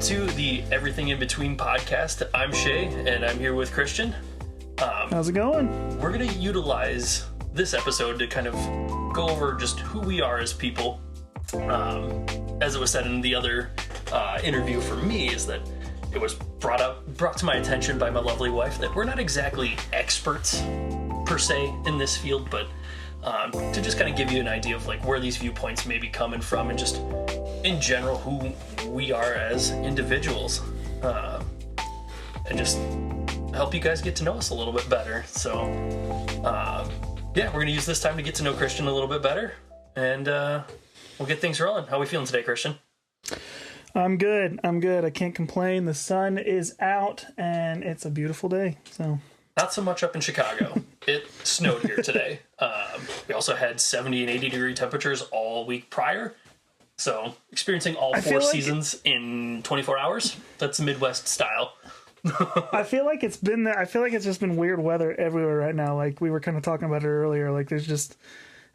to the Everything in Between podcast. I'm Shay, and I'm here with Christian. How's it going? We're going to utilize this episode to kind of go over just who we are as people. As it was said in the other interview for me, is that it was brought to my attention by my lovely wife that we're not exactly experts per se in this field, but to just kind of give you an idea of like where these viewpoints may be coming from, and just in general who we are as individuals, and just help you guys get to know us a little bit better. So yeah, we're gonna use this time to get to know Christian a little bit better, and we'll get things rolling. How are we feeling today, Christian? I'm good. I can't complain. The sun is out and it's a beautiful day. So not so much up in Chicago. It snowed here today. We also had 70 and 80 degree temperatures all week prior. So experiencing all four seasons in 24 hours. That's Midwest style. I feel like it's been that. I feel like it's just been weird weather everywhere right now. Like we were kind of talking about it earlier. Like there's just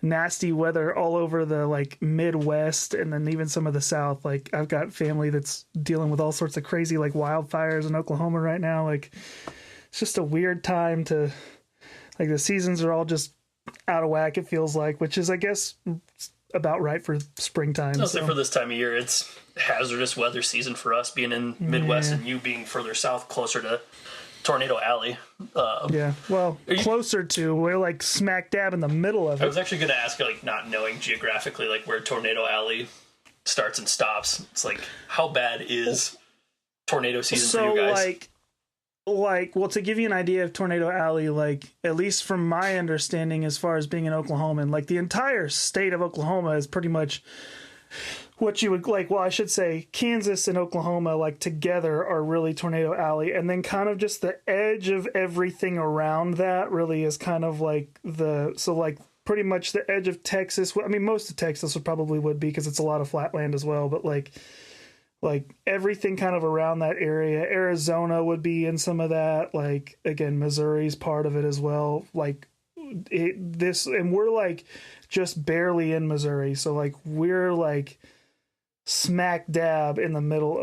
nasty weather all over the like Midwest, and then even some of the South. Like I've got family that's dealing with all sorts of crazy like wildfires in Oklahoma right now. Like it's just a weird time to, like, the seasons are all just out of whack, it feels like, which is, I guess, about right for springtime. So for this time of year, it's hazardous weather season for us being in Midwest, and you being further south, closer to Tornado Alley. Yeah, well, closer to, we're like smack dab in the middle of it. I was actually going to ask, like, not knowing geographically, like, where Tornado Alley starts and stops. It's like, how bad is tornado season for you guys? Well, to give you an idea of Tornado Alley, like, at least from my understanding, as far as being an Oklahoman, like, the entire state of Oklahoma is pretty much what you would like. Well, I should say Kansas and Oklahoma, like, together are really Tornado Alley, and then kind of just the edge of everything around that really is kind of like pretty much the edge of Texas. I mean, most of Texas would be, because it's a lot of flat land as well, but like everything kind of around that area. Arizona would be in some of that. Like, again, Missouri's part of it as well. Like and we're like just barely in Missouri. So like we're like smack dab in the middle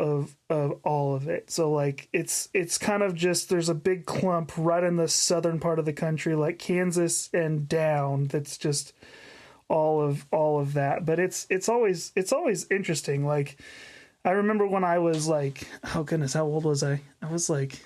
of all of it. So like it's kind of just, there's a big clump right in the southern part of the country, like Kansas and down, that's just all of that. But it's always interesting. Like, I remember when I was like, oh goodness, how old was I? I was like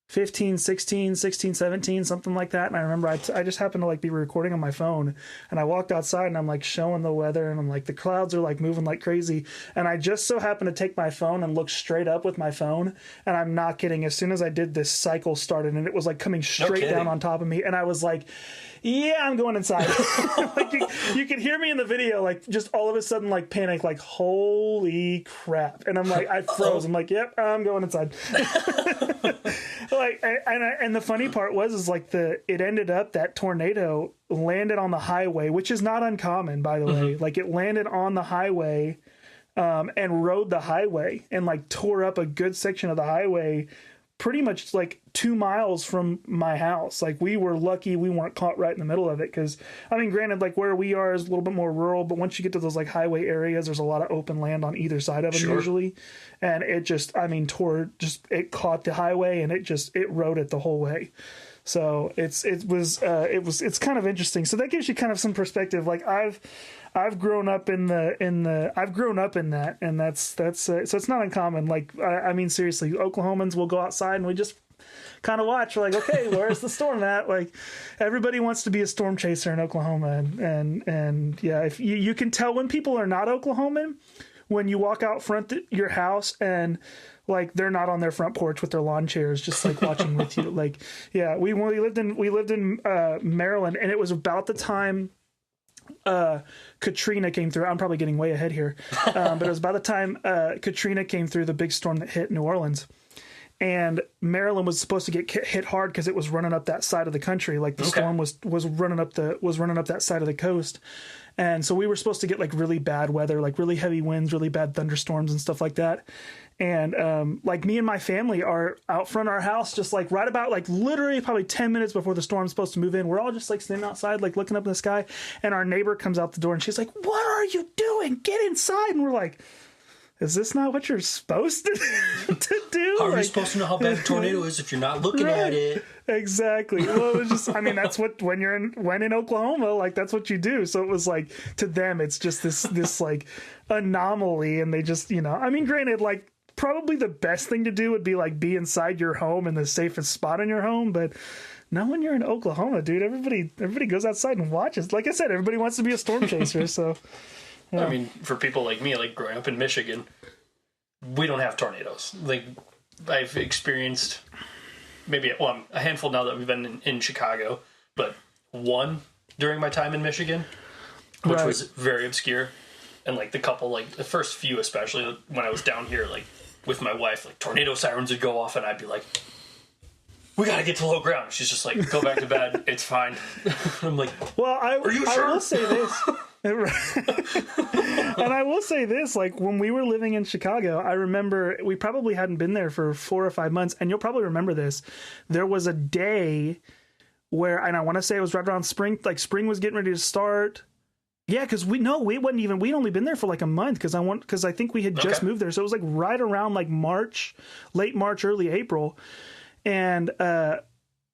15, 16, 17, something like that. And I remember I just happened to like be recording on my phone, and I walked outside and I'm like showing the weather, and I'm like, the clouds are like moving like crazy. And I just so happened to take my phone and look straight up with my phone. And I'm not kidding. As soon as I did, this cycle started, and it was like coming straight down on top of me. And I was like, yeah, I'm going inside. Like you could hear me in the video, like just all of a sudden like panic, like holy crap. And I'm like, I froze. I'm like, yep, I'm going inside. Like, and the funny part is like it ended up, that tornado landed on the highway, which is not uncommon, by the way. Like it landed on the highway, and rode the highway and like tore up a good section of the highway, pretty much like 2 miles from my house. Like we were lucky we weren't caught right in the middle of it, because I mean, granted, like where we are is a little bit more rural, but once you get to those like highway areas, there's a lot of open land on either side of them usually, and it just, I mean, it caught the highway and it rode it the whole way. So it's kind of interesting. So that gives you kind of some perspective. Like I've grown up in that, and that's so it's not uncommon. Like I mean, seriously, Oklahomans will go outside and we just kind of watch. We're like, okay, where's the storm at? Like everybody wants to be a storm chaser in Oklahoma, and yeah, if you can tell when people are not Oklahoman when you walk out front your house and like they're not on their front porch with their lawn chairs, just like watching with you. Like, yeah, we lived in Maryland, and it was about the time Katrina came through. I'm probably getting way ahead here, but it was by the time Katrina came through, the big storm that hit New Orleans. And Maryland was supposed to get hit hard because it was running up that side of the country. Like the storm was running up that side of the coast. And so we were supposed to get like really bad weather, like really heavy winds, really bad thunderstorms and stuff like that. And like me and my family are out front of our house, just like right about like literally probably 10 minutes before the storm's supposed to move in. We're all just like standing outside, like looking up in the sky. And our neighbor comes out the door and she's like, "What are you doing? Get inside." And we're like, is this not what you're supposed to do? How are you supposed to know how bad a tornado is if you're not looking at it? Exactly. Well, it was just, I mean, that's what, when in Oklahoma, like, that's what you do. So it was like, to them, it's just this like anomaly. And they just, I mean, granted, like, probably the best thing to do would be like be inside your home in the safest spot in your home. But not when you're in Oklahoma, dude. Everybody goes outside and watches. Like I said, everybody wants to be a storm chaser. So, yeah. I mean, for people like me, like growing up in Michigan, we don't have tornadoes. Like, I've experienced maybe a handful now that we've been in Chicago, but one during my time in Michigan, which was very obscure. And like the couple, like the first few, especially when I was down here, like with my wife, like tornado sirens would go off and I'd be like, we got to get to low ground. She's just like, go back to bed. It's fine. I'm like, well, are you sure? I will say this. And I will say this, like when we were living in Chicago, I remember we probably hadn't been there for 4 or 5 months. And you'll probably remember this. There was a day where, and I want to say it was right around spring, like spring was getting ready to start. Yeah, because we'd only been there for like a month because I think we had just moved there. So it was like right around like late March, early April. And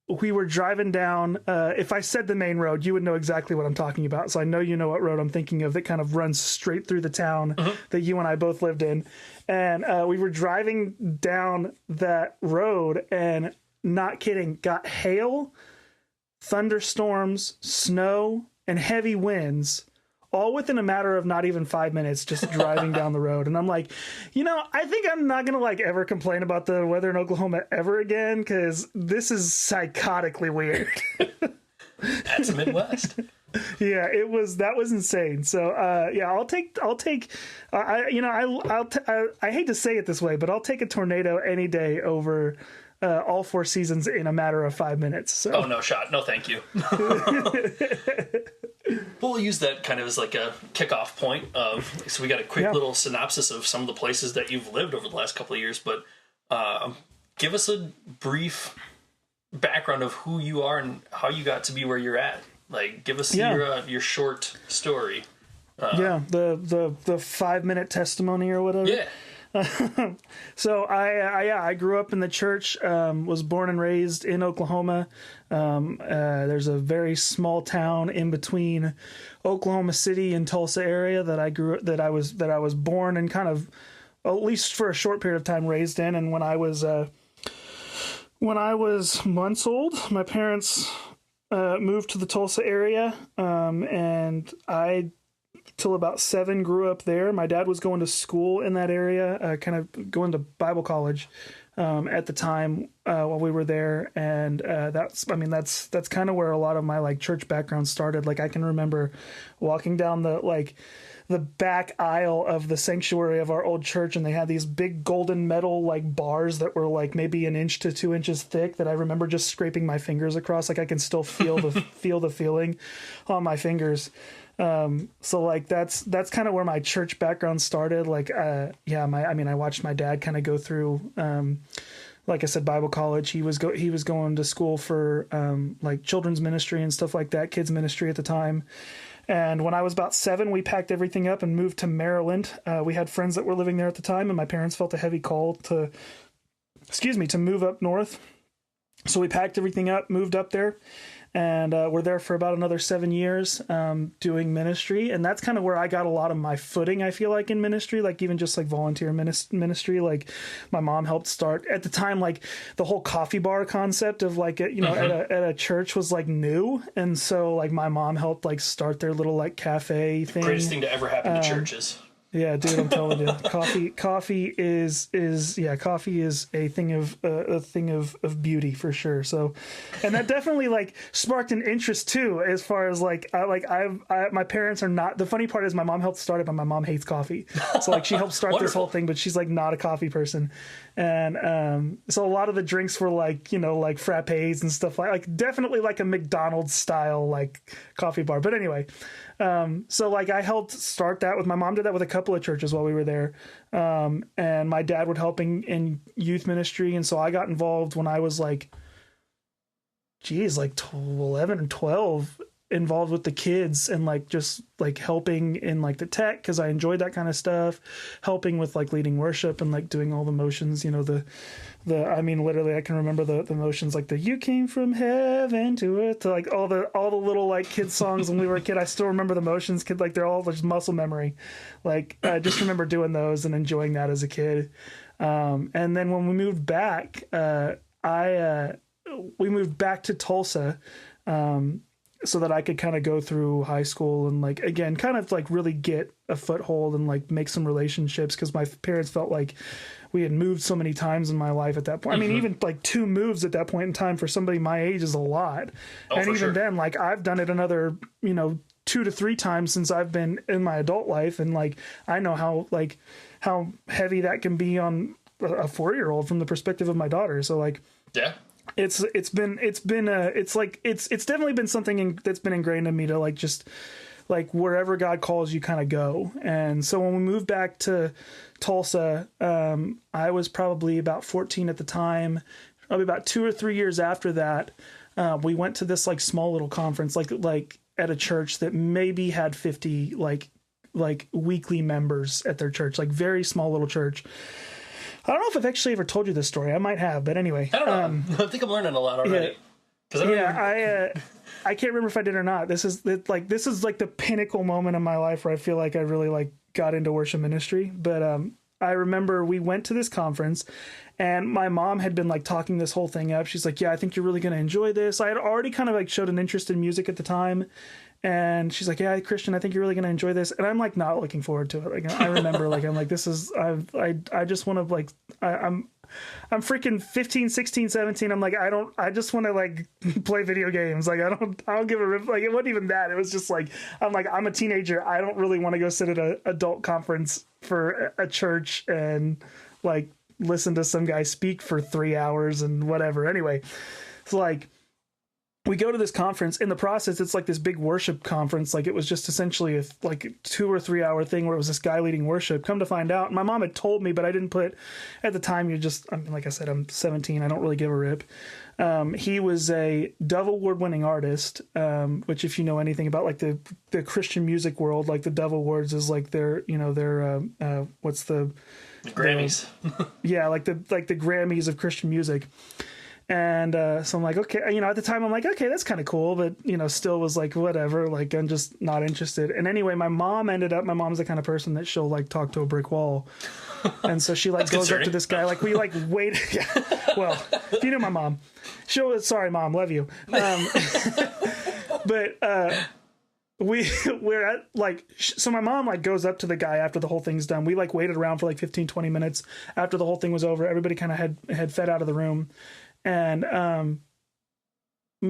we were driving down. If I said the main road, you would know exactly what I'm talking about. So I know you know what road I'm thinking of that kind of runs straight through the town that you and I both lived in. And we were driving down that road and, not kidding, got hail, thunderstorms, snow, and heavy winds, all within a matter of not even 5 minutes, just driving down the road. And I'm like, I think I'm not going to like ever complain about the weather in Oklahoma ever again, because this is psychotically weird. That's the Midwest. Yeah, that was insane. So, yeah, I hate to say it this way, but I'll take a tornado any day over all 4 seasons in a matter of 5 minutes. So. Oh, no shot. No, thank you. We'll use that kind of as like a kickoff point so we got a quick little synopsis of some of the places that you've lived over the last couple of years, but give us a brief background of who you are and how you got to be where you're at. Like, give us your short story. The 5-minute testimony or whatever. Yeah. So I grew up in the church, was born and raised in Oklahoma. There's a very small town in between Oklahoma City and Tulsa area that I was born and kind of, at least for a short period of time, raised in. And when I was months old, my parents moved to the Tulsa area, and I, till about 7, grew up there. My dad was going to school in that area, kind of going to Bible college at the time while we were there. And that's kind of where a lot of my like church background started. Like I can remember walking down the back aisle of the sanctuary of our old church, and they had these big golden metal like bars that were like maybe 1 inch to 2 inches thick that I remember just scraping my fingers across. Like I can still feel the feeling on my fingers. So like that's kind of where my church background started. Like, I watched my dad kind of go through, like I said, Bible college. He was going to school for, like children's ministry and stuff like that, kids ministry at the time. And when I was about 7, we packed everything up and moved to Maryland. We had friends that were living there at the time, and my parents felt a heavy call to move up north. So we packed everything up, moved up there. And we're there for about another 7 years doing ministry. And that's kind of where I got a lot of my footing, I feel like, in ministry, like even just like volunteer ministry. Like my mom helped start at the time, like the whole coffee bar concept of like, at a church was like new. And so like my mom helped like start their little like cafe thing. Greatest thing to ever happen to churches. Yeah, dude, I'm telling you, coffee is a thing of beauty for sure. So, and that definitely like sparked an interest too, as far as like my parents are not. The funny part is my mom helped start it, but my mom hates coffee. So like she helped start this whole thing, but she's like not a coffee person. And so a lot of the drinks were like, like frappes and stuff like definitely like a McDonald's style like coffee bar. But anyway, so like I helped start that with my mom, did that with a couple of churches while we were there. And my dad would help in youth ministry. And so I got involved when I was like 11 or 12 involved with the kids and like just like helping in like the tech, because I enjoyed that kind of stuff, helping with like leading worship and like doing all the motions, you know, the I mean, literally I can remember the motions, like the "you came from heaven to earth," to like all the little like kids songs when we were a kid. I still remember the motions, kid, like they're all just muscle memory. Like I just remember doing those and enjoying that as a kid. And then when we moved back, we moved back to Tulsa, so that I could kind of go through high school and like, again, kind of like really get a foothold and like make some relationships. Cause my parents felt like we had moved so many times in my life at that point. I mean, even like 2 moves at that point in time for somebody my age is a lot. And even then, like I've done it another, 2 to 3 times since I've been in my adult life. And like, I know how heavy that can be on a 4-year-old from the perspective of my daughter. So like, yeah. It's definitely been something that's been ingrained in me to like just like wherever God calls you kind of go. And so when we moved back to Tulsa, I was probably about 14 at the time. Probably about 2 or 3 years after that, we went to this like small little conference, like at a church that maybe had 50 like weekly members at their church, like very small little church. I don't know if I've actually ever told you this story. I might have, but anyway. I don't know. I think I'm learning a lot already. I can't remember if I did or not. This is like the pinnacle moment of my life where I feel like I really like got into worship ministry. But I remember we went to this conference, and my mom had been like talking this whole thing up. She's like, "Yeah, I think you're really going to enjoy this." I had already kind of like showed an interest in music at the time. And she's like, "Yeah, Christian, I think you're really going to enjoy this." And I'm like, not looking forward to it. Like, I remember, like, I'm like, this is, I just want to like, I'm freaking 15, 16, 17. I'm like, I just want to like play video games. Like, I don't give a rip. Like, it wasn't even that. It was just like, I'm a teenager. I don't really want to go sit at an adult conference for a church and like listen to some guy speak for 3 hours and whatever. Anyway, it's like, we go to this conference. In the process, it's like this big worship conference. Like it was just essentially like a 2 or 3 hour thing where it was this guy leading worship. Come to find out, my mom had told me, but I didn't put at the time. I mean, like I said, I'm 17. I don't really give a rip. He was a Dove Award-winning artist, which if you know anything about like the Christian music world, like the Dove Awards is like their what's the Grammys? Yeah, like the Grammys of Christian music. And so I'm like, okay, at the time I'm like, okay, that's kind of cool, but still was like, whatever, like I'm just not interested. And anyway, my mom's the kind of person that she'll like talk to a brick wall, and so she like goes up to this guy, like we like wait. Yeah. Well, if you knew my mom, sorry mom, love you. But we're at like, so my mom like goes up to the guy after the whole thing's done. We like waited around for like 15, 20 minutes after the whole thing was over. Everybody kind of had fed out of the room. And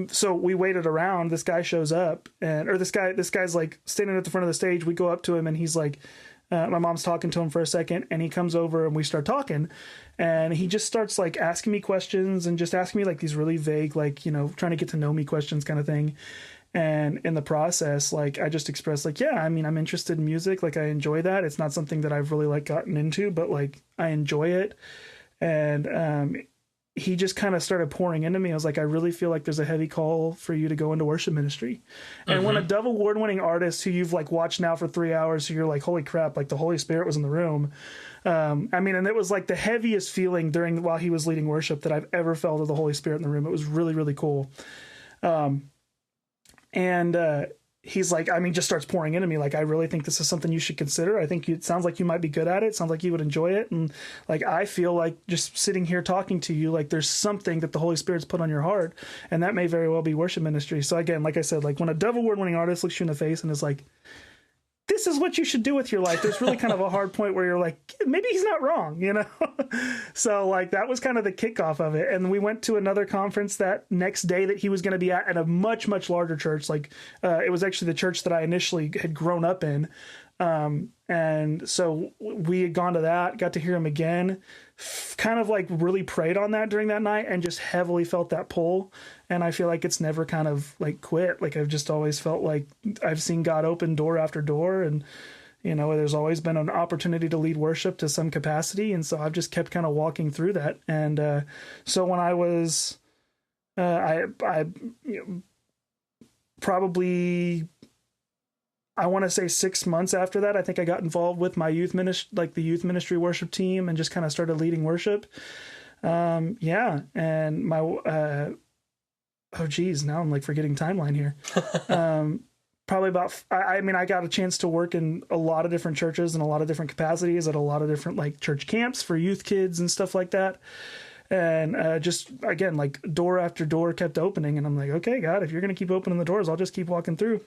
so we waited around. This guy shows up, this guy's like standing at the front of the stage. We go up to him, and he's like, my mom's talking to him for a second, and he comes over, and we start talking, and he just starts like asking me questions and just asking me like these really vague, like trying to get to know me questions kind of thing. And in the process, like I just expressed like, yeah, I mean, I'm interested in music. Like I enjoy that. It's not something that I've really like gotten into, but like I enjoy it. And he just kind of started pouring into me. I was like, I really feel like there's a heavy call for you to go into worship ministry. And when a Dove Award-winning artist who you've like watched now for 3 hours, so you're like, holy crap, like the Holy Spirit was in the room. I mean, and it was like the heaviest feeling while he was leading worship that I've ever felt of the Holy Spirit in the room. It was really, really cool. He's like, I mean, just starts pouring into me. Like, I really think this is something you should consider. I think it sounds like you might be good at it. It sounds like you would enjoy it. And like, I feel like just sitting here talking to you, like there's something that the Holy Spirit's put on your heart, and that may very well be worship ministry. So again, like I said, like when a Dove Award-winning artist looks you in the face and is like, this is what you should do with your life, there's really kind of a hard point where you're like, maybe he's not wrong, So like that was kind of the kickoff of it. And we went to another conference that next day that he was going to be at a much, much larger church. Like it was actually the church that I initially had grown up in. And so we had gone to that, got to hear him again, kind of like really prayed on that during that night, and just heavily felt that pull. And I feel like it's never kind of like quit. Like I've just always felt like I've seen God open door after door, and there's always been an opportunity to lead worship to some capacity. And so I've just kept kind of walking through that. And so when I was, probably, I want to say 6 months after that, I think I got involved with my youth ministry, like the youth ministry worship team, and just kind of started leading worship. Yeah. And my, oh geez, now I'm like forgetting timeline here. Probably about, I mean, I got a chance to work in a lot of different churches in a lot of different capacities at a lot of different like church camps for youth kids and stuff like that. And just, again, like door after door kept opening. And I'm like, okay, God, if you're going to keep opening the doors, I'll just keep walking through.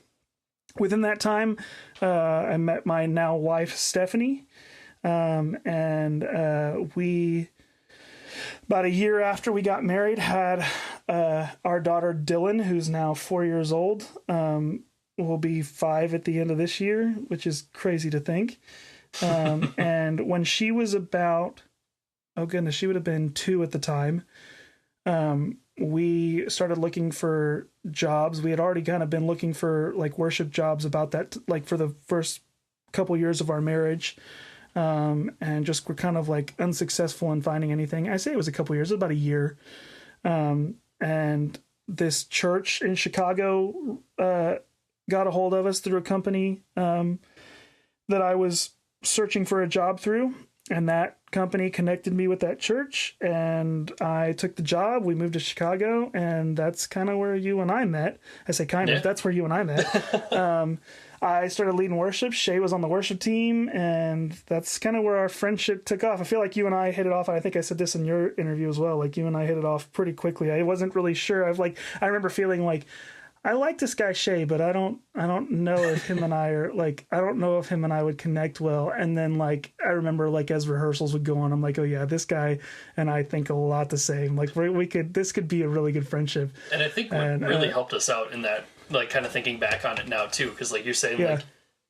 Within that time, I met my now wife, Stephanie. And we, about a year after we got married, had our daughter, Dylan, who's now 4 years old. Will be 5 at the end of this year, which is crazy to think. And when she was about, oh goodness, she would have been 2 at the time. We started looking for jobs. We had already kind of been looking for like worship jobs about that, like for the first couple years of our marriage. And just were kind of like unsuccessful in finding anything. I say it was a couple years, about a year. And this church in Chicago, got a hold of us through a company that I was searching for a job through, and that company connected me with that church, and I took the job. We moved to Chicago, and that's kind of where you and I met. I say kind of, that's where you and I met. I started leading worship. Shay was on the worship team, and that's kind of where our friendship took off. I feel like you and I hit it off. And I think I said this in your interview as well. Like you and I hit it off pretty quickly. I wasn't really sure. I remember feeling like, I like this guy Shay, but I don't know if him and I are like, I don't know if him and I would connect well. And then like, I remember like as rehearsals would go on, I'm like, oh yeah, this guy and I think a lot the same. Like this could be a really good friendship. And I think what really helped us out in that, like kind of thinking back on it now too, because like you're saying, like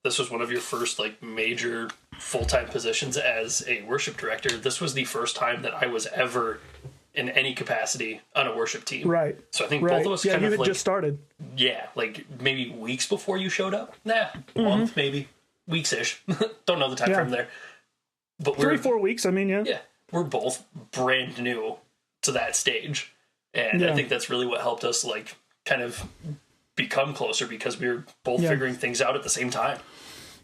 this was one of your first like major full-time positions as a worship director. This was the first time that I was ever in any capacity on a worship team. Right. So I think both of us kind you of had like just started. Yeah, like maybe weeks before you showed up. Month maybe, weeks-ish. Don't know the time frame there. But 3-4 weeks. I mean, yeah, we're both brand new to that stage, and I think that's really what helped us like kind of become closer because we were both figuring things out at the same time.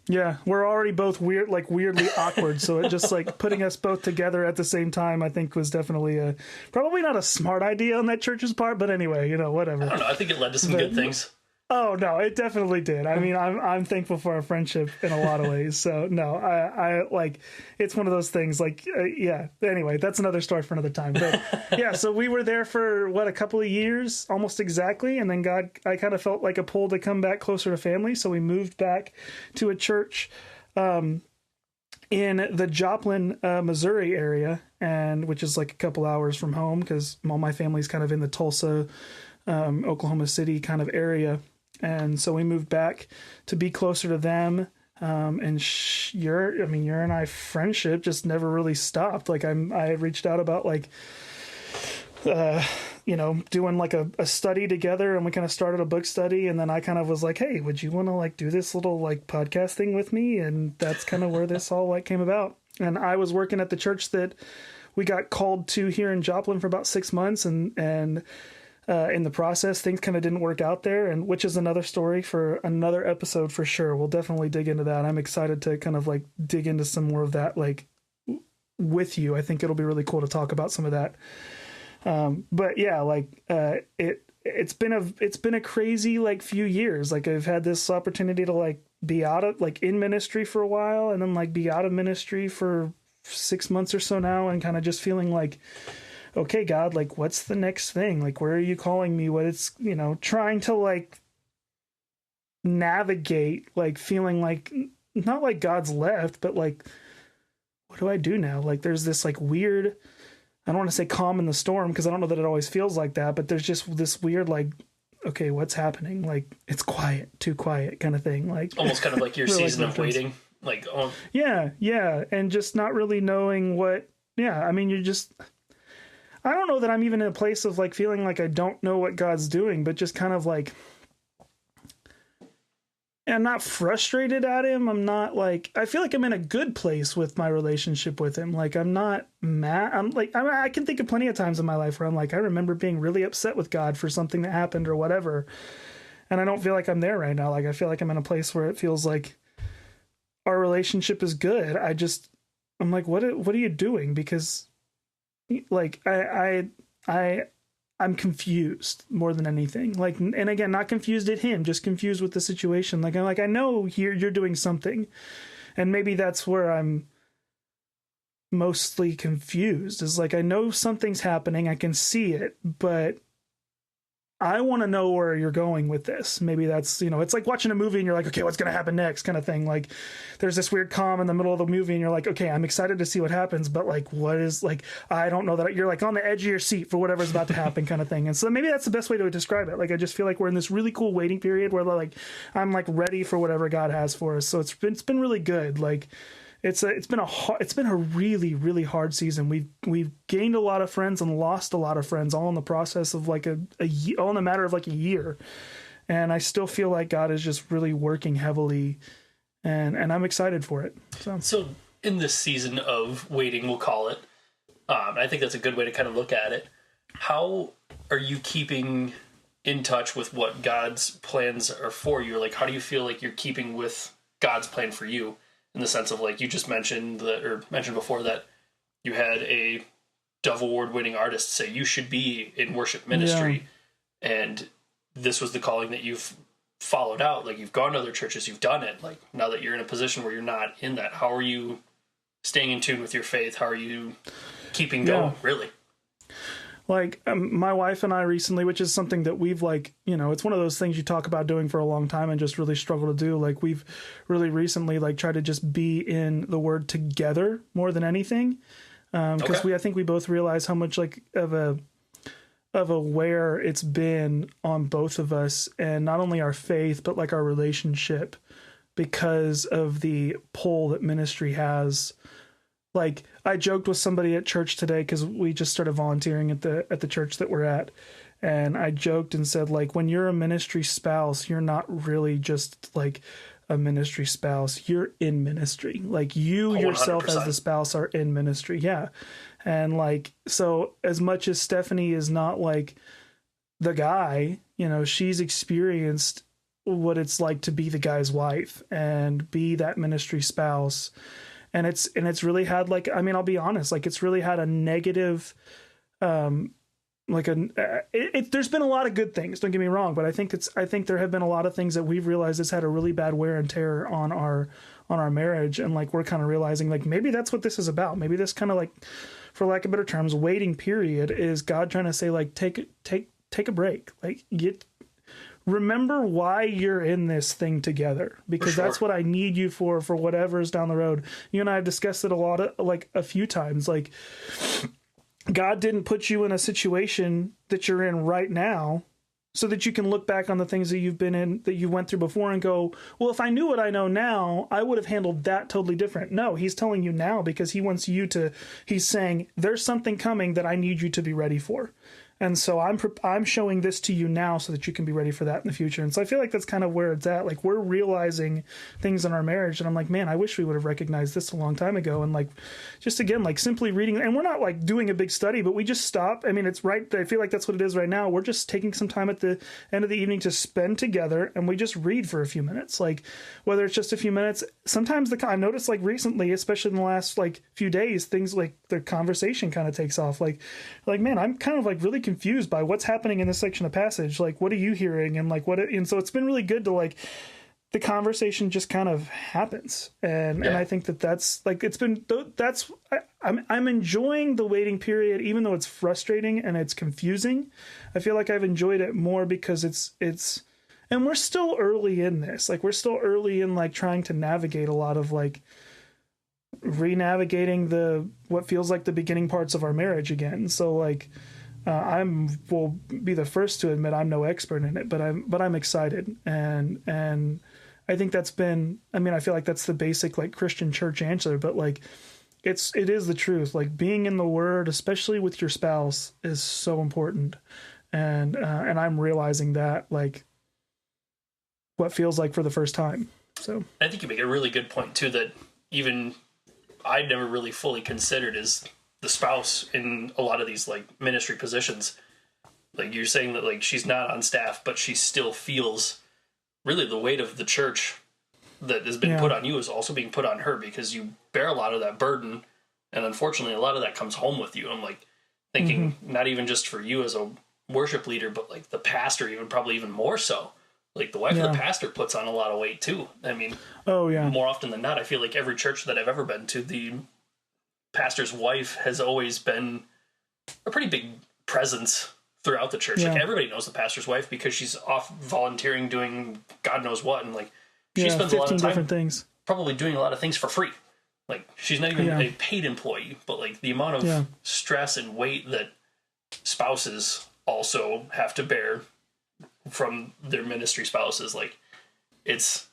Yeah, we're already both weirdly awkward. So it just like putting us both together at the same time, I think was definitely probably not a smart idea on that church's part. But anyway, whatever. I don't know. I think it led to some good things. Oh no, it definitely did. I mean, I'm thankful for our friendship in a lot of ways. So no, I like, it's one of those things like, yeah, anyway, that's another story for another time. But yeah, so we were there for a couple of years, almost exactly. And then I kind of felt like a pull to come back closer to family. So we moved back to a church, in the Joplin, Missouri area, and which is like a couple hours from home because all my family's kind of in the Tulsa, Oklahoma City kind of area. And so we moved back to be closer to them. And your and I friendship just never really stopped. Like I had reached out about like, doing like a study together, and we kind of started a book study. And then I kind of was like, hey, would you want to like do this little like podcast thing with me? And that's kind of where this all like came about. And I was working at the church that we got called to here in Joplin for about 6 months, and in the process, things kind of didn't work out there, and which is another story for another episode for sure. We'll definitely dig into that. I'm excited to kind of like dig into some more of that, like with you. I think it'll be really cool to talk about some of that. But yeah, like it's been a crazy like few years. Like I've had this opportunity to like be out of like in ministry for a while, and then like be out of ministry for 6 months or so now, and kind of just feeling like, okay, God, like, what's the next thing? Like, where are you calling me? What it's, trying to like navigate, like feeling like, not like God's left, but like, what do I do now? Like, there's this like weird, I don't want to say calm in the storm, because I don't know that it always feels like that, but there's just this weird, like, okay, what's happening? Like, it's quiet, too quiet kind of thing. Like, almost kind of like your season of waiting. Like, oh. Yeah. And just not really knowing what, I mean, I don't know that I'm even in a place of like feeling like I don't know what God's doing, but just kind of like, I'm not frustrated at him. I'm not like, I feel like I'm in a good place with my relationship with him. Like, I'm not mad. I'm like, I can think of plenty of times in my life where I'm like, I remember being really upset with God for something that happened or whatever. And I don't feel like I'm there right now. Like, I feel like I'm in a place where it feels like our relationship is good. I'm like, what are you doing? Because like, I'm confused more than anything. Like, and again, not confused at him, just confused with the situation. Like, I know here you're doing something, and maybe that's where I'm mostly confused, is like, I know something's happening, I can see it, but I want to know where you're going with this. Maybe that's, it's like watching a movie and you're like, okay, what's going to happen next, kind of thing. Like, there's this weird calm in the middle of the movie and you're like, okay, I'm excited to see what happens, but like, what is, like, I don't know, that you're like on the edge of your seat for whatever's about to happen, kind of thing. And so maybe that's the best way to describe it. Like, I just feel like we're in this really cool waiting period where like, I'm like ready for whatever God has for us. So it's been really good. Like, it's been a really, really hard season. We've gained a lot of friends and lost a lot of friends, all in the process of like all in a matter of like a year. And I still feel like God is just really working heavily, and I'm excited for it. So in this season of waiting, we'll call it, I think that's a good way to kind of look at it. How are you keeping in touch with what God's plans are for you? Like, how do you feel like you're keeping with God's plan for you? In the sense of, like, you just mentioned before that you had a Dove Award winning artist say you should be in worship ministry, and this was the calling that you've followed out. Like, you've gone to other churches, you've done it. Like, now that you're in a position where you're not in that, how are you staying in tune with your faith? How are you keeping going, really? Like, my wife and I recently, which is something that we've like, it's one of those things you talk about doing for a long time and just really struggle to do. Like, we've really recently like tried to just be in the Word together more than anything. Because I think we both realize how much like of a wear it's been on both of us, and not only our faith, but like our relationship, because of the pull that ministry has. Like, I joked with somebody at church today, because we just started volunteering at the church that we're at, and I joked and said, like, when you're a ministry spouse, you're not really just like a ministry spouse, you're in ministry. Like, you 100%. Yourself as the spouse are in ministry. Yeah. And like, so as much as Stephanie is not like the guy, she's experienced what it's like to be the guy's wife and be that ministry spouse. And it's really had like, I mean, I'll be honest, like, it's really had a negative, there's been a lot of good things, don't get me wrong, but I think there have been a lot of things that we've realized has had a really bad wear and tear on our marriage. And like, we're kind of realizing like, maybe that's what this is about. Maybe this kind of like, for lack of better terms, waiting period is God trying to say like, take a break, like, remember why you're in this thing together, because that's what I need you for whatever's down the road. You and I have discussed it a few times. Like, God didn't put you in a situation that you're in right now so that you can look back on the things that you've been in, that you went through before, and go, well, if I knew what I know now, I would have handled that totally different. No, he's telling you now because he wants you to, he's saying, there's something coming that I need you to be ready for. And so I'm showing this to you now so that you can be ready for that in the future. And so I feel like that's kind of where it's at. Like, we're realizing things in our marriage, and I'm like, man, I wish we would have recognized this a long time ago. And like, just again, like, simply reading, and we're not like doing a big study, but we just stop. I mean, it's right. I feel like that's what it is right now. We're just taking some time at the end of the evening to spend together, and we just read for a few minutes. Like, whether it's just a few minutes, sometimes I noticed like recently, especially in the last like few days, things like the conversation kind of takes off. Like, man, I'm kind of like really confused by what's happening in this section of passage. Like, what are you hearing? And like, and so it's been really good to like, the conversation just kind of happens. And I think that's like, I'm enjoying the waiting period, even though it's frustrating and it's confusing. I feel like I've enjoyed it more because it's, and we're still early in this. Like, we're still early in like trying to navigate a lot of like re-navigating what feels like the beginning parts of our marriage again. So like, will be the first to admit I'm no expert in it, but I'm excited. And I think that's been, I mean, I feel like that's the basic like Christian church answer, but like, it is the truth. Like, being in the Word, especially with your spouse, is so important. And I'm realizing that, like, what feels like for the first time. So I think you make a really good point too, that even I'd never really fully considered is the spouse in a lot of these like ministry positions. Like you're saying that like she's not on staff, but she still feels really the weight of the church that has been put on you is also being put on her because you bear a lot of that burden. And unfortunately, a lot of that comes home with you. I'm like thinking not even just for you as a worship leader, but like the pastor, even probably even more so. Like the wife of the pastor puts on a lot of weight too. I mean, more often than not, I feel like every church that I've ever been to, the pastor's wife has always been a pretty big presence throughout the church. Like everybody knows the pastor's wife because she's off volunteering, doing God knows what, and like she spends a lot of time different things, probably doing a lot of things for free. Like she's not even a paid employee, but like the amount of stress and weight that spouses also have to bear from their ministry spouses, like it's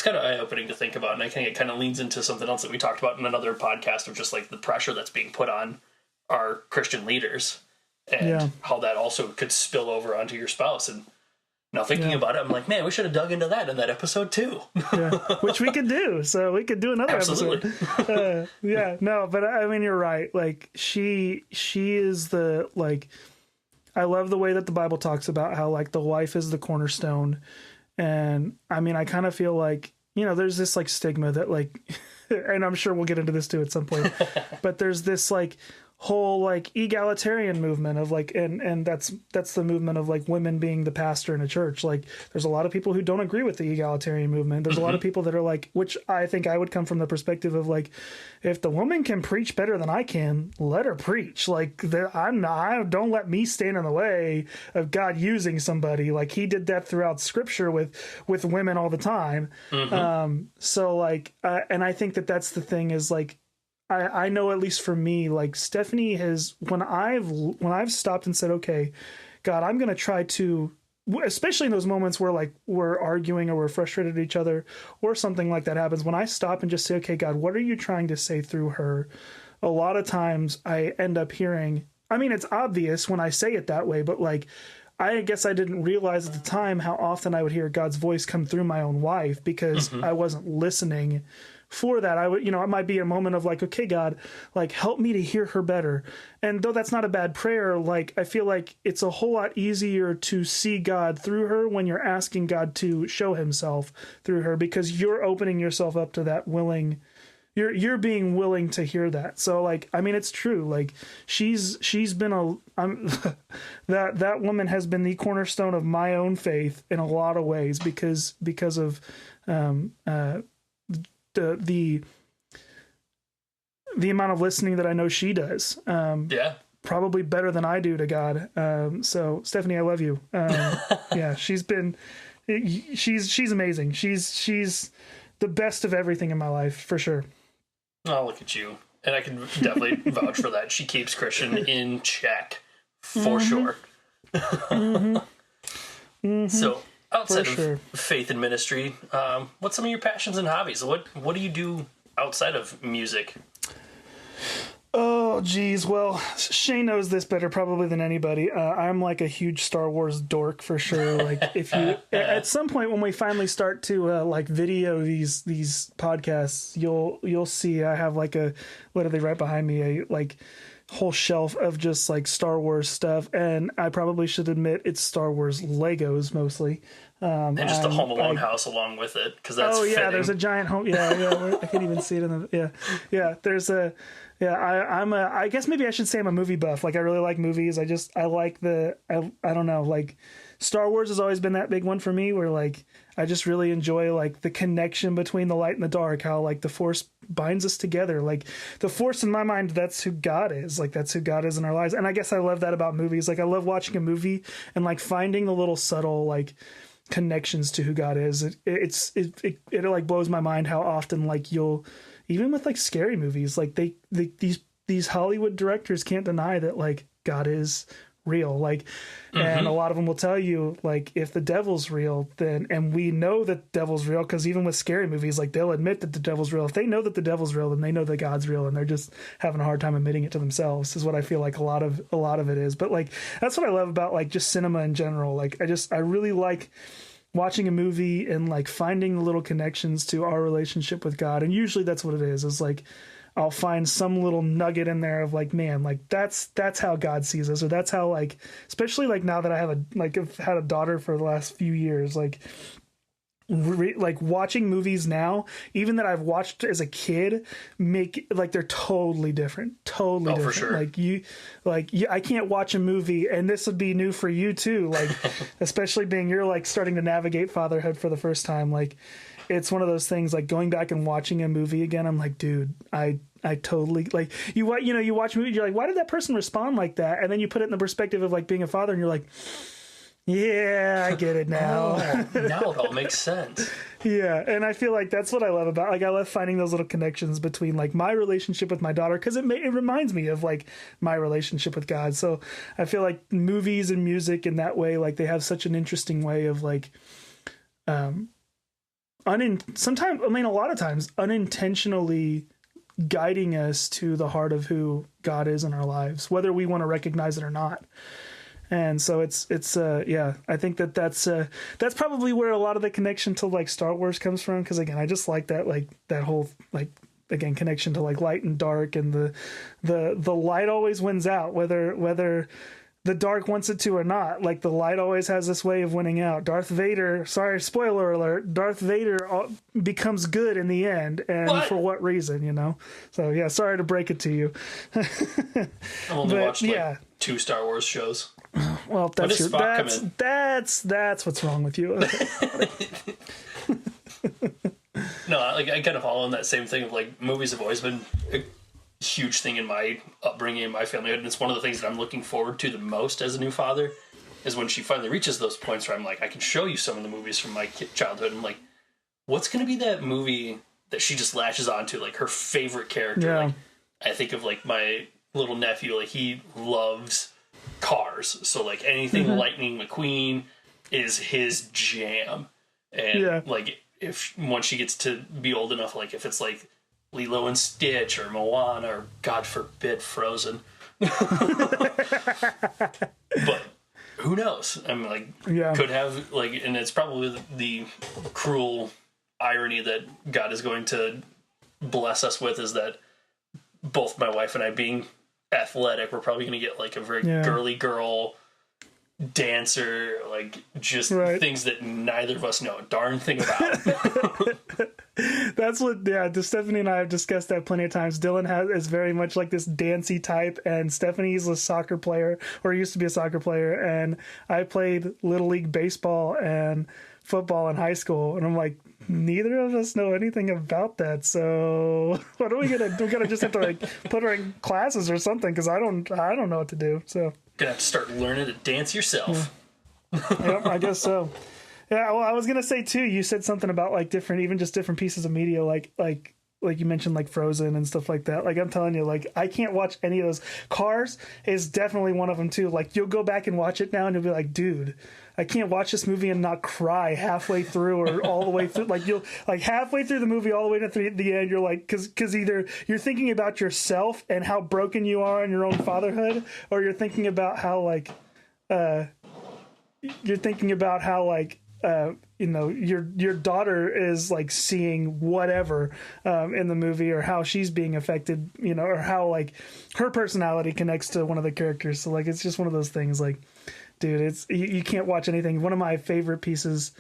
kind of eye-opening to think about. And I think it kind of leans into something else that we talked about in another podcast of just like the pressure that's being put on our Christian leaders and how that also could spill over onto your spouse. And now thinking about it, I'm like, man, we should have dug into that in that episode too. Which we could do. So we could do another episode. No, but I mean, you're right. Like she is the, like, I love the way that the Bible talks about how like the wife is the cornerstone. And I mean, I kind of feel like, you know, there's this like stigma that like, and I'm sure we'll get into this too at some point, but there's this like whole like egalitarian movement of like, and that's the movement of like women being the pastor in a church. Like there's a lot of people who don't agree with the egalitarian movement. There's a lot of people that are like, which I think I would come from the perspective of like, if the woman can preach better than I can, let her preach. Like don't let me stand in the way of God using somebody. Like he did that throughout scripture with women all the time. So like, and I think that's the thing is like, I know at least for me, like Stephanie has, when I've stopped and said, okay, God, I'm going to try to, especially in those moments where like we're arguing or we're frustrated at each other or something like that happens, when I stop and just say, okay, God, what are you trying to say through her? A lot of times I end up hearing, I mean, it's obvious when I say it that way, but like, I guess I didn't realize at the time how often I would hear God's voice come through my own wife because I wasn't listening for that. I would, you know, it might be a moment of like, okay, God, like help me to hear her better. And though that's not a bad prayer, like I feel like it's a whole lot easier to see God through her when you're asking God to show himself through her, because you're opening yourself up to that willing, you're being willing to hear that. So like, I mean, it's true. Like she's been that woman has been the cornerstone of my own faith in a lot of ways because of, the amount of listening that I know she does. Probably better than I do to God. So Stephanie, I love you. She's amazing. She's the best of everything in my life for sure. Oh, look at you. And I can definitely vouch for that. She keeps Christian in check for sure. So outside of faith and ministry, what's some of your passions and hobbies? What do you do outside of music? Oh, geez. Well, Shane knows this better probably than anybody. I'm like a huge Star Wars dork for sure. Like if you, at some point when we finally start to like video these podcasts, you'll see I have like literally right behind me, a like whole shelf of just like Star Wars stuff. And I probably should admit it's Star Wars Legos mostly. And just a Home Alone house along with it. Cause that's fitting. There's a giant home. Yeah. I can't even see it in the, there's a, I guess maybe I should say I'm a movie buff. Like I really like movies. I like I don't know, like Star Wars has always been that big one for me where like, I just really enjoy like the connection between the light and the dark, how like the Force binds us together. Like the Force in my mind, that's who God is. Like that's who God is in our lives. And I guess I love that about movies. Like I love watching a movie and like finding the little subtle, like connections to who God is. It like blows my mind how often like you'll, even with like scary movies, like these Hollywood directors can't deny that like God is real. Like, and a lot of them will tell you like if the devil's real, then, and we know that the devil's real because even with scary movies, like they'll admit that the devil's real. If they know that the devil's real, then they know that God's real, and they're just having a hard time admitting it to themselves. Is what I feel like a lot of it is. But like that's what I love about like just cinema in general. Like I really like watching a movie and like finding the little connections to our relationship with God. And usually that's what it is like, I'll find some little nugget in there of like, man, like that's how God sees us, or that's how, like, especially like now that I've had a daughter for the last few years, like like watching movies now, even that I've watched as a kid, make like they're totally different, totally different. For sure. I can't watch a movie, and this would be new for you too, like especially being you're like starting to navigate fatherhood for the first time. Like it's one of those things, like going back and watching a movie again, I'm like, dude, I totally, like, you watch a movie, you're like, why did that person respond like that? And then you put it in the perspective of like being a father, and you're like, yeah, I get it now. Now it all makes sense. Yeah, and I feel like that's what I love about, like, I love finding those little connections between like my relationship with my daughter, because it reminds me of like my relationship with God. So I feel like movies and music in that way, like they have such an interesting way of like, sometimes, I mean, a lot of times unintentionally guiding us to the heart of who God is in our lives, whether we want to recognize it or not. And so it's yeah, I think that's probably where a lot of the connection to like Star Wars comes from. Cause again, I just like that, like that whole, like, again, connection to like light and dark, and the light always wins out, whether the dark wants it to or not. Like the light always has this way of winning out. Darth Vader, sorry, spoiler alert, Darth Vader becomes good in the end. And what? For what reason, you know? So yeah, sorry to break it to you. I've only watched like 2 Star Wars shows. Well, that's what's wrong with you. Okay. No, like I kind of follow in that same thing of like movies have always been a huge thing in my upbringing, in my family, and it's one of the things that I'm looking forward to the most as a new father, is when she finally reaches those points where I'm like, I can show you some of the movies from my childhood. I'm like, what's going to be that movie that she just latches onto, like her favorite character? Yeah. Like, I think of like my little nephew, like he loves cars, so like anything Lightning McQueen is his jam. And like if once she gets to be old enough, like if it's like Lilo and Stitch or Moana or God forbid Frozen, but who knows? I'm like, could have like, and it's probably the cruel irony that God is going to bless us with, is that both my wife and I, being athletic, we're probably going to get like a very girly girl dancer, like just things that neither of us know a darn thing about. That's what, Stephanie and I have discussed that plenty of times. Dylan is very much like this dancey type, and Stephanie's a soccer player, or used to be a soccer player, and I played Little League baseball and football in high school, and I'm like, neither of us know anything about that, so what are we gonna do? We're gonna just have to like put her in classes or something, because I don't know what to do. So gonna have to start learning to dance yourself. Yep, I guess so. Yeah, well, I was gonna say too, you said something about like different pieces of media, like you mentioned like Frozen and stuff like that. Like I'm telling you, like I can't watch any of those. Cars is definitely one of them too. Like you'll go back and watch it now and you'll be like, dude, I can't watch this movie and not cry halfway through or all the way through. Like you'll like halfway through the movie, all the way to the end, you're like, because either you're thinking about yourself and how broken you are in your own fatherhood, or you're thinking about how like you know, your daughter is like seeing whatever in the movie, or how she's being affected, you know, or how like her personality connects to one of the characters. So like it's just one of those things, like, dude, it's you can't watch anything. One of my favorite pieces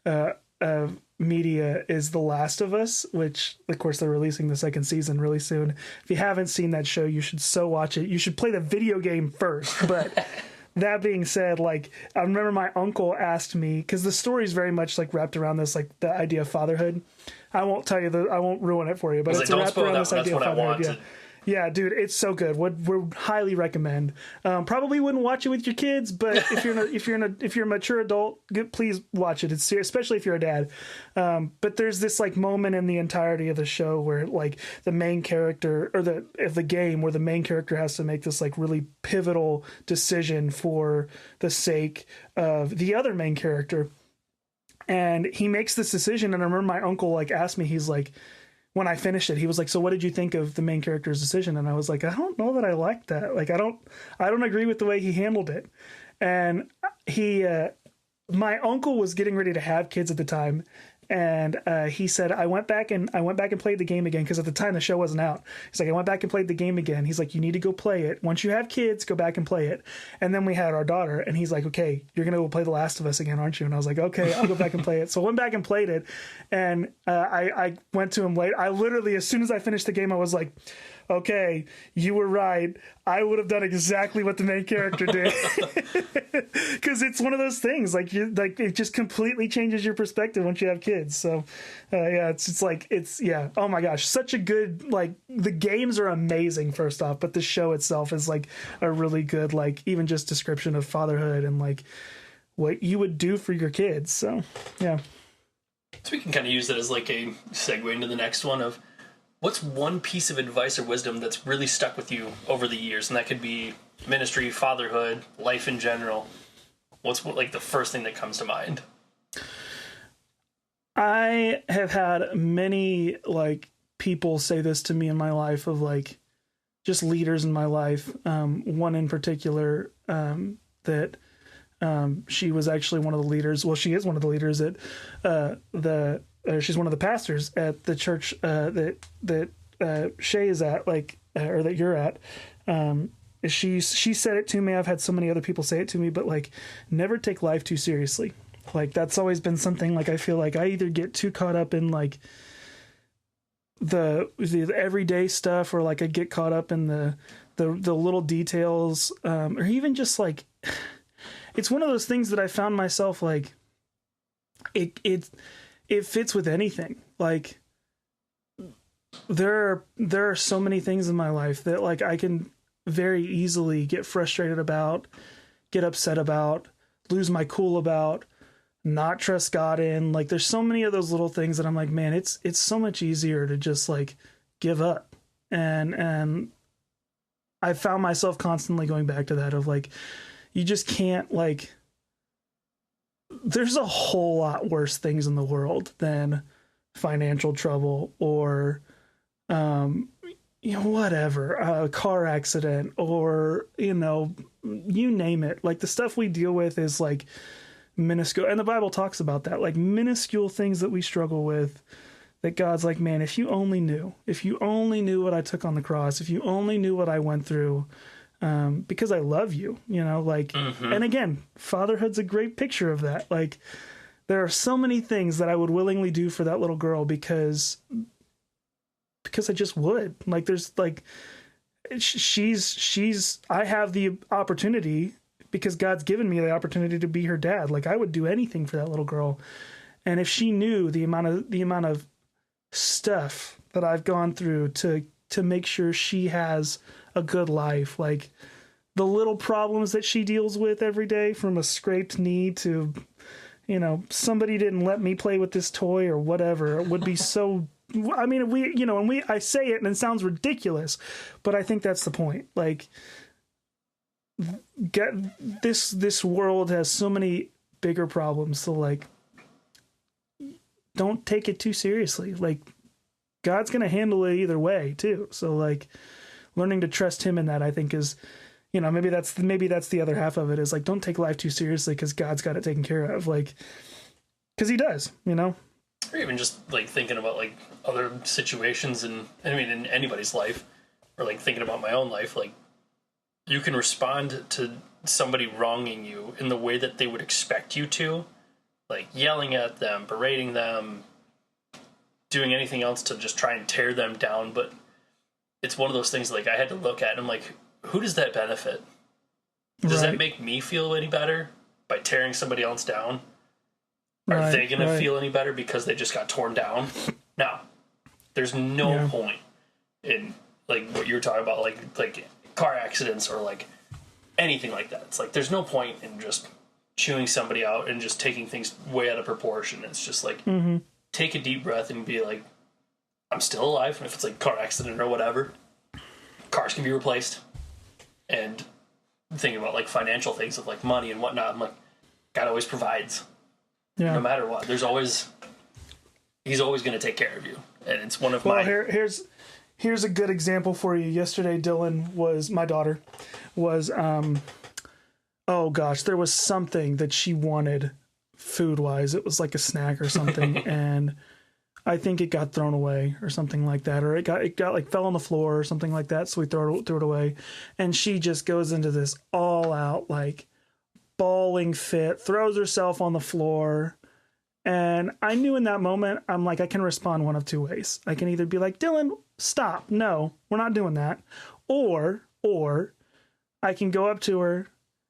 of media is The Last of Us, which of course they're releasing the second season really soon. If you haven't seen that show, you should so watch it. You should play the video game first, but that being said, like I remember my uncle asked me, because the story is very much like wrapped around this, like the idea of fatherhood. I won't tell you I won't ruin it for you, but it's wrapped around this idea of fatherhood. Yeah, dude, it's so good. Would highly recommend. Probably wouldn't watch it with your kids, but if you're a mature adult, please watch it. It's serious, especially if you're a dad. But there's this like moment in the entirety of the show where like the main character, or the game, where the main character has to make this like really pivotal decision for the sake of the other main character, and he makes this decision. And I remember my uncle like asked me, he's like, when I finished it, he was like, so what did you think of the main character's decision? And I was like, I don't know that I liked that. Like, I don't agree with the way he handled it. And my uncle was getting ready to have kids at the time. and he said, I went back and played the game again, because at the time the show wasn't out. He's like, I went back and played the game again. He's like, you need to go play it. Once you have kids, go back and play it. And then we had our daughter, and he's like, okay, you're gonna go play The Last of Us again, aren't you? And I was like, okay, I'll go back and play it. So I went back and played it, and I went to him late. I literally, as soon as I finished the game, I was like, okay, you were right. I would have done exactly what the main character did. Because it's one of those things, like, it just completely changes your perspective once you have kids. So yeah, oh my gosh, such a good, like, the games are amazing first off, but the show itself is like a really good, like, even just description of fatherhood and like what you would do for your kids. So yeah, so we can kind of use it as like a segue into the next one of, what's one piece of advice or wisdom that's really stuck with you over the years? And that could be ministry, fatherhood, life in general. What's like the first thing that comes to mind? I have had many like people say this to me in my life, of like just leaders in my life. One in particular, that she was actually one of the leaders. Well, she is one of the leaders at she's one of the pastors at the church that Shay is at, like, or that you're at. She said it to me. I've had so many other people say it to me, but like, never take life too seriously. Like, that's always been something, like, I feel like I either get too caught up in like the everyday stuff, or like I get caught up in the little details, or even just like, it's one of those things that I found myself like, it fits with anything. Like, there are so many things in my life that like I can very easily get frustrated about, get upset about, lose my cool about, not trust God in. Like, there's so many of those little things that I'm like, man, it's so much easier to just like give up. And I found myself constantly going back to that, of like, you just can't, like, there's a whole lot worse things in the world than financial trouble, or whatever, a car accident, or you name it. Like, the stuff we deal with is like minuscule, and the Bible talks about that, like minuscule things that we struggle with, that God's like, man, if you only knew what I took on the cross, if you only knew what I went through, because I love you, like, and again, fatherhood's a great picture of that. Like, there are so many things that I would willingly do for that little girl, because I just would. Like, there's like, I have the opportunity, because God's given me the opportunity to be her dad. Like, I would do anything for that little girl. And if she knew the amount of stuff that I've gone through to make sure she has a good life, like the little problems that she deals with every day, from a scraped knee to, somebody didn't let me play with this toy or whatever, it would be so, I mean, I say it and it sounds ridiculous, but I think that's the point. Like, this world has so many bigger problems, so like, don't take it too seriously. Like, God's going to handle it either way too. So like, learning to trust him in that, I think, is, maybe that's the other half of it, is like, don't take life too seriously, because God's got it taken care of. Like, because he does, Or even just like thinking about like other situations, and I mean, in anybody's life, or like thinking about my own life, like, you can respond to somebody wronging you in the way that they would expect you to, like yelling at them, berating them, doing anything else to just try and tear them down. But it's one of those things, like, I had to look at, and I'm like, who does that benefit? Does that make me feel any better by tearing somebody else down? Are they going to feel any better because they just got torn down? No. There's no point in, like, what you're talking about, like car accidents or, like, anything like that. It's like, there's no point in just chewing somebody out and just taking things way out of proportion. It's just like, take a deep breath and be like, I'm still alive. And if it's like car accident or whatever, cars can be replaced. And thinking about like financial things of like money and whatnot, I'm like, God always provides. No matter what. He's always going to take care of you. And it's one of my... Here's a good example for you. Yesterday, my daughter was, there was something that she wanted food wise. It was like a snack or something. And I think it got thrown away or something like that, or it got like fell on the floor or something like that. So we threw it away, and she just goes into this all out like bawling fit, throws herself on the floor. And I knew in that moment, I'm like, I can respond one of two ways. I can either be like, Dylan, stop. No, we're not doing that. Or I can go up to her,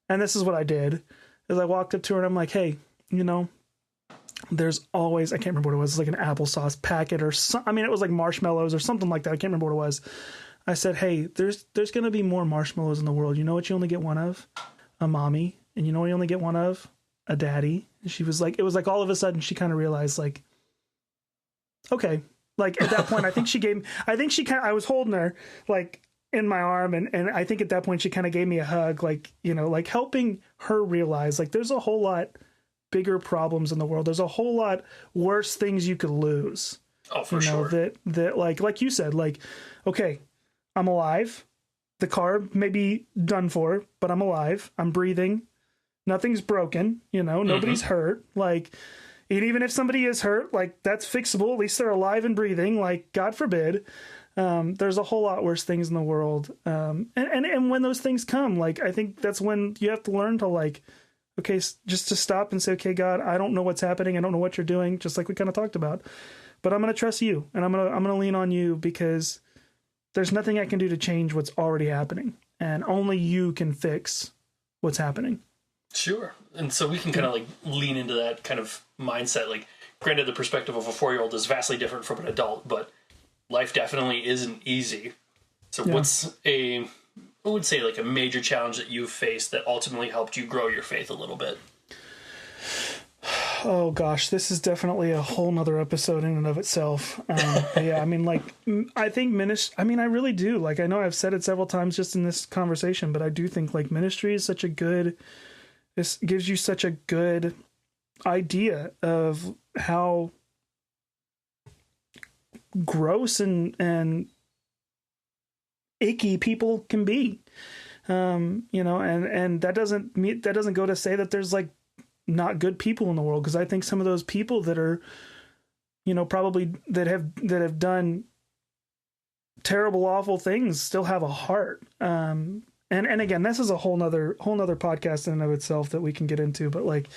and this is what I did, is I walked up to her and I'm like, hey, you know, there's always, I can't remember what it was, like an applesauce packet or I mean, it was like marshmallows or something like that. I can't remember what it was. I said, hey, there's going to be more marshmallows in the world. You know what you only get one of? A mommy. And you know what you only get one of? A daddy. And she was like, it was like all of a sudden she kind of realized like, okay. Like at that point, I was holding her like in my arm. And I think at that point she kind of gave me a hug, like, you know, like helping her realize like there's a whole lot bigger problems in the world. There's a whole lot worse things you could lose. Oh, for sure. That like you said, like, okay, I'm alive. The car may be done for, but I'm alive. I'm breathing. Nothing's broken. You know, nobody's hurt. Like, and even if somebody is hurt, like that's fixable. At least they're alive and breathing. Like, God forbid. There's a whole lot worse things in the world. And when those things come, like, I think that's when you have to learn to like, okay, just to stop and say, okay, God, I don't know what's happening. I don't know what you're doing, just like we kind of talked about. But I'm going to trust you, and I'm going to lean on you, because there's nothing I can do to change what's already happening, and only you can fix what's happening. Sure. And so we can kind of like lean into that kind of mindset. Like, granted, the perspective of a 4-year-old is vastly different from an adult, but life definitely isn't easy. So what's I would say like a major challenge that you've faced that ultimately helped you grow your faith a little bit? Oh gosh, this is definitely a whole nother episode in and of itself. Yeah, I mean, like, I think I really do. Like, I know I've said it several times just in this conversation, but I do think like ministry is this gives you such a good idea of how gross and icky people can be. You know, and that doesn't go to say that there's like not good people in the world, because I think some of those people that are, you know, probably that have done terrible, awful things still have a heart. And again, this is a whole nother podcast in and of itself that we can get into. But like,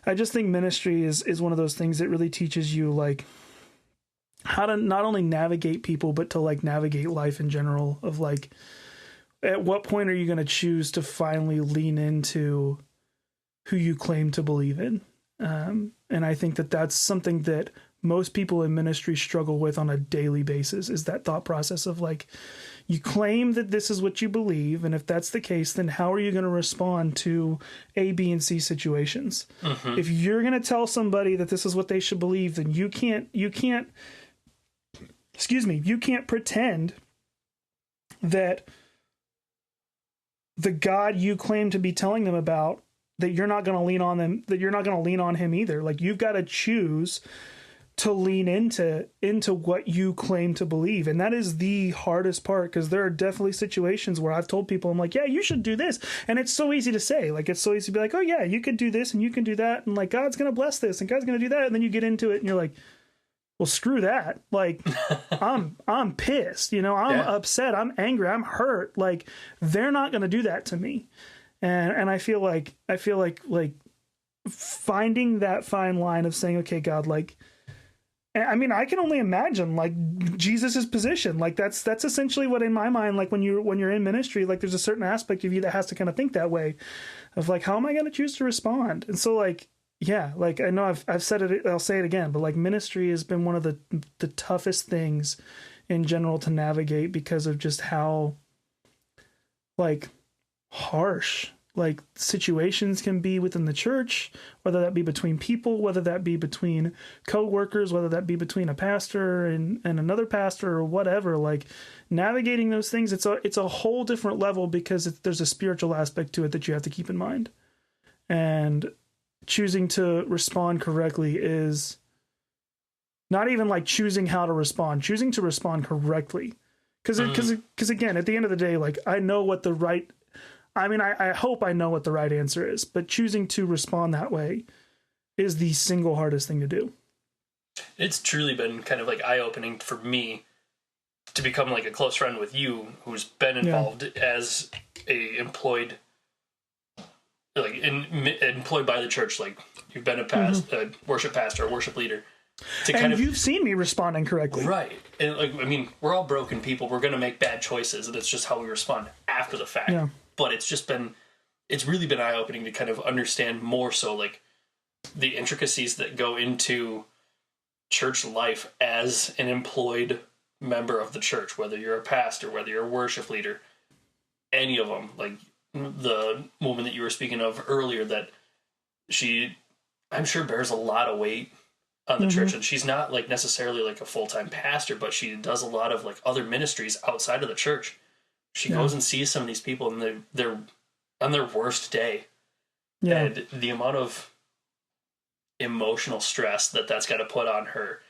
I just think ministry is one of those things that really teaches you like how to not only navigate people, but to like navigate life in general. Of like, at what point are you going to choose to finally lean into who you claim to believe in? And I think that that's something that most people in ministry struggle with on a daily basis, is that thought process of like, you claim that this is what you believe, and if that's the case, then how are you going to respond to A, B, and C situations? If you're going to tell somebody that this is what they should believe, then you can't pretend that the God you claim to be telling them about, that you're not going to lean on them, that you're not going to lean on him either. Like, you've got to choose to lean into what you claim to believe. And that is the hardest part, because there are definitely situations where I've told people, I'm like, yeah, you should do this. And it's so easy to say, like, it's so easy to be like, oh yeah, you could do this and you can do that. And like, God's going to bless this and God's going to do that. And then you get into it and you're like, well, screw that. Like, I'm pissed, you know, I'm upset. I'm angry. I'm hurt. Like, they're not going to do that to me. And I feel like finding that fine line of saying, okay, God, like, I mean, I can only imagine like Jesus's position. Like, that's essentially what, in my mind, like when you're in ministry, like there's a certain aspect of you that has to kind of think that way of like, how am I going to choose to respond? And so like, yeah, like I know I've said it, I'll say it again, but like ministry has been one of the toughest things in general to navigate, because of just how like harsh like situations can be within the church, whether that be between people, whether that be between co-workers, whether that be between a pastor and another pastor or whatever. Like, navigating those things, it's a whole different level, because there's a spiritual aspect to it that you have to keep in mind. And choosing to respond correctly is not even like choosing how to respond, choosing to respond correctly. Because again, at the end of the day, like, I know what the right, I mean, I hope I know what the right answer is, but choosing to respond that way is the single hardest thing to do. It's truly been kind of like eye-opening for me to become like a close friend with you, who's been involved as a employed, like employed by the church. Like you've been a worship pastor, a worship leader. And you've seen me respond incorrectly. Right. And like, I mean, we're all broken people. We're going to make bad choices, and it's just how we respond after the fact. Yeah. But it's really been eye-opening to kind of understand more so like the intricacies that go into church life as an employed member of the church, whether you're a pastor, whether you're a worship leader, any of them. Like the woman that you were speaking of earlier, that I'm sure bears a lot of weight on the church, and she's not like necessarily like a full-time pastor, but she does a lot of like other ministries outside of the church. She goes and sees some of these people, and they're on their worst day, and the amount of emotional stress that's got to put on her,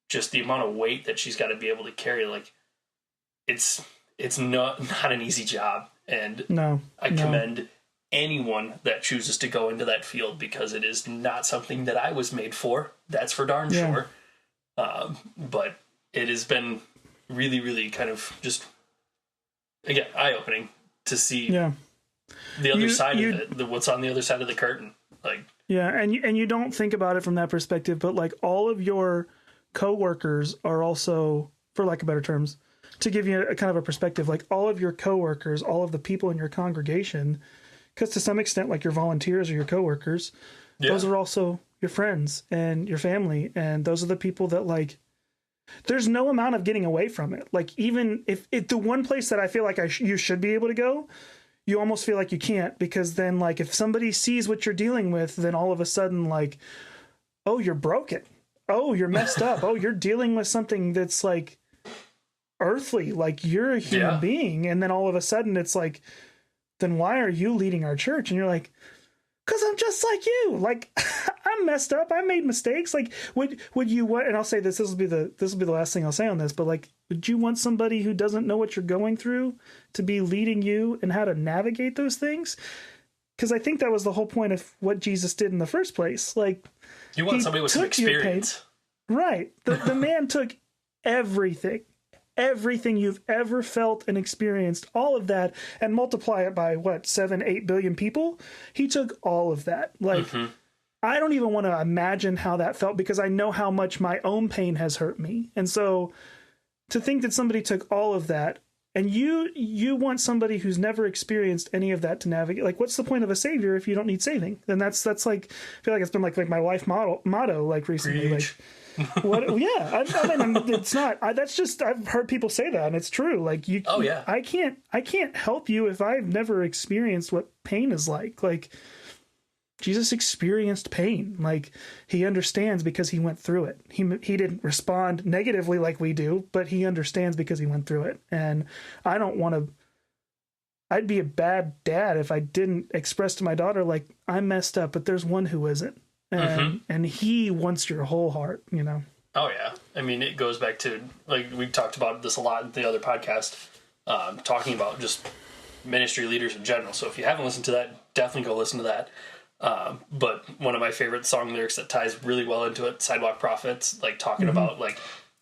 just the amount of weight that she's got to be able to carry, like it's not an easy job. And I commend anyone that chooses to go into that field, because it is not something that I was made for. That's for darn sure. But it has been really, really kind of just, again, eye-opening to see the other side of it, what's on the other side of the curtain. Like, and you don't think about it from that perspective, but like all of your coworkers are also, for lack of better terms, to give you a kind of a perspective, like all of your coworkers, all of the people in your congregation, because to some extent, like your volunteers or your coworkers, those are also your friends and your family. And those are the people that, like, there's no amount of getting away from it. Like, even if the one place that I feel like you should be able to go, you almost feel like you can't, because then, like, if somebody sees what you're dealing with, then all of a sudden, like, oh, you're broken. Oh, you're messed up. Oh, you're dealing with something that's like earthly, like you're a human being. And then all of a sudden it's like, then why are you leading our church? And you're like, because I'm just like you. Like, I'm messed up. I made mistakes. Like, would you want? And I'll say this will be the last thing I'll say on this. But like, would you want somebody who doesn't know what you're going through to be leading you and how to navigate those things? Because I think that was the whole point of what Jesus did in the first place. Like, you want somebody with some experience, right? The man took everything you've ever felt and experienced, all of that, and multiply it by 7-8 billion people. He took all of that. Like, I don't even want to imagine how that felt, because I know how much my own pain has hurt me. And so to think that somebody took all of that, and you want somebody who's never experienced any of that to navigate, like, what's the point of a savior if you don't need saving? And that's like, I feel like it's been like my life motto like recently. Preach. Like, what? Yeah, I mean, it's not. That's just, I've heard people say that, and it's true. Like, you. Oh yeah. I can't help you if I've never experienced what pain is like. Like, Jesus experienced pain. Like, he understands because he went through it. He didn't respond negatively like we do, but he understands because he went through it. And I don't want to. I'd be a bad dad if I didn't express to my daughter, like, I'm messed up, but there's one who isn't. And he wants your whole heart, you know? Oh, yeah. I mean, it goes back to, like, we've talked about this a lot in the other podcast, talking about just ministry leaders in general. So if you haven't listened to that, definitely go listen to that. But one of my favorite song lyrics that ties really well into it, Sidewalk Prophets, like, talking about, like,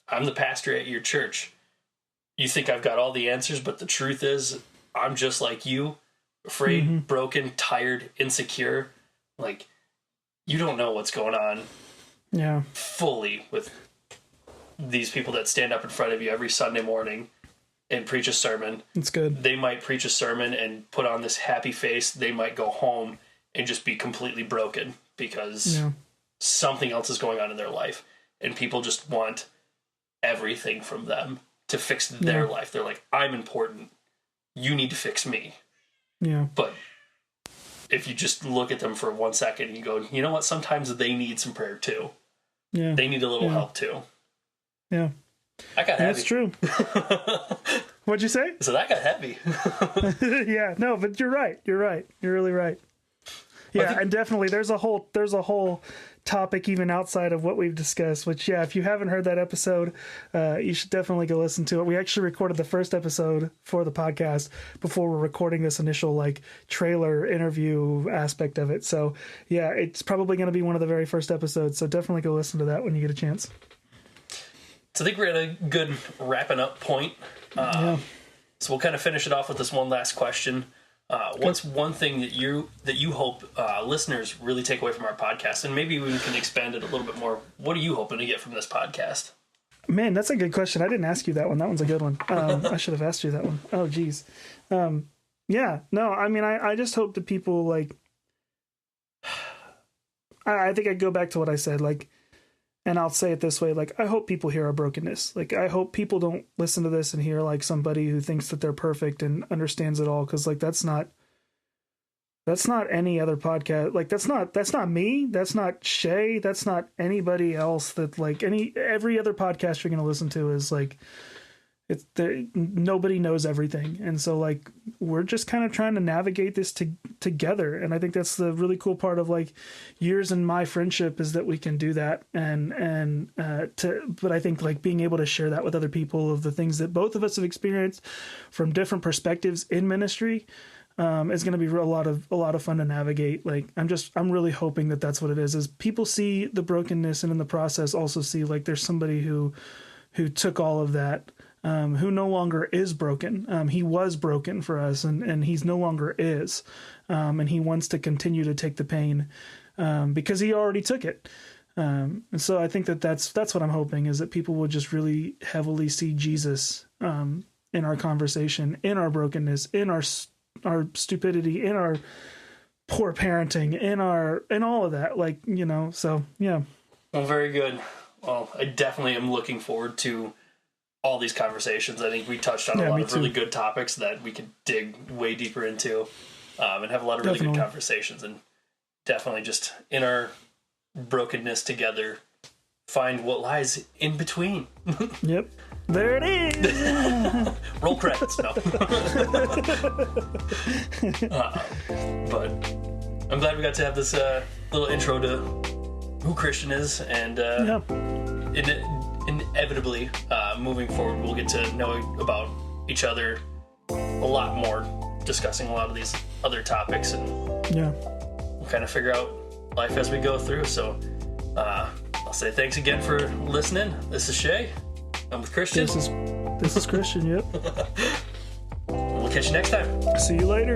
I'm the pastor at your church. You think I've got all the answers, but the truth is I'm just like you, afraid, broken, tired, insecure. Like, you don't know what's going on fully with these people that stand up in front of you every Sunday morning and preach a sermon. It's good. They might preach a sermon and put on this happy face. They might go home and just be completely broken because something else is going on in their life. And people just want everything from them to fix their life. They're like, I'm important. You need to fix me. Yeah. But if you just look at them for 1 second and you go, you know what? Sometimes they need some prayer too. Yeah. They need a little help too. Yeah. I got heavy. That's true. What'd you say? So that got heavy. Yeah, no, but you're right. You're right. You're really right. Yeah, and definitely there's a whole topic even outside of what we've discussed, which, yeah, if you haven't heard that episode, you should definitely go listen to it. We actually recorded the first episode for the podcast before we're recording this initial like trailer interview aspect of it. So yeah, it's probably going to be one of the very first episodes. So definitely go listen to that when you get a chance. So I think we're at a good wrapping up point. Yeah. So we'll kind of finish it off with this one last question. What's one thing that you hope listeners really take away from our podcast? And maybe we can expand it a little bit more. What are you hoping to get from this podcast? Man, that's a good question. I didn't ask you that one. That one's a good one. I should have asked you that one. Oh, geez. Yeah, no, I mean, I just hope that people, like, I think I go back to what I said, like, and I'll say it this way, like, I hope people hear our brokenness. Like, I hope people don't listen to this and hear, like, somebody who thinks that they're perfect and understands it all. Cause, like, that's not any other podcast. Like, that's not me. That's not Shay. That's not anybody else that, like, every other podcast you're going to listen to is, like, nobody knows everything. And so, like, we're just kind of trying to navigate this together. And I think that's the really cool part of, like, years in my friendship is that we can do that. But I think, like, being able to share that with other people of the things that both of us have experienced from different perspectives in ministry, is going to be a lot of fun to navigate. Like, I'm really hoping that that's what it is people see the brokenness and in the process also see, like, there's somebody who took all of that, who no longer is broken. He was broken for us and he's no longer is. And he wants to continue to take the pain, because he already took it. And so I think that's what I'm hoping is that people will just really heavily see Jesus, in our conversation, in our brokenness, in our stupidity, in our poor parenting, in all of that, like, you know, so yeah. Well, very good. Well, I definitely am looking forward to all these conversations. I think we touched on a lot of really good topics that we could dig way deeper into, and have a lot of really good conversations, and definitely just in our brokenness together, find what lies in between. Yep. There it is. Roll credits. No. But I'm glad we got to have this little intro to who Christian is, and inevitably, moving forward, we'll get to know about each other a lot more, discussing a lot of these other topics, and we'll kind of figure out life as we go through. So I'll say thanks again for listening. This is Shay. I'm with Christian. This is Christian, yep. We'll catch you next time. See you later.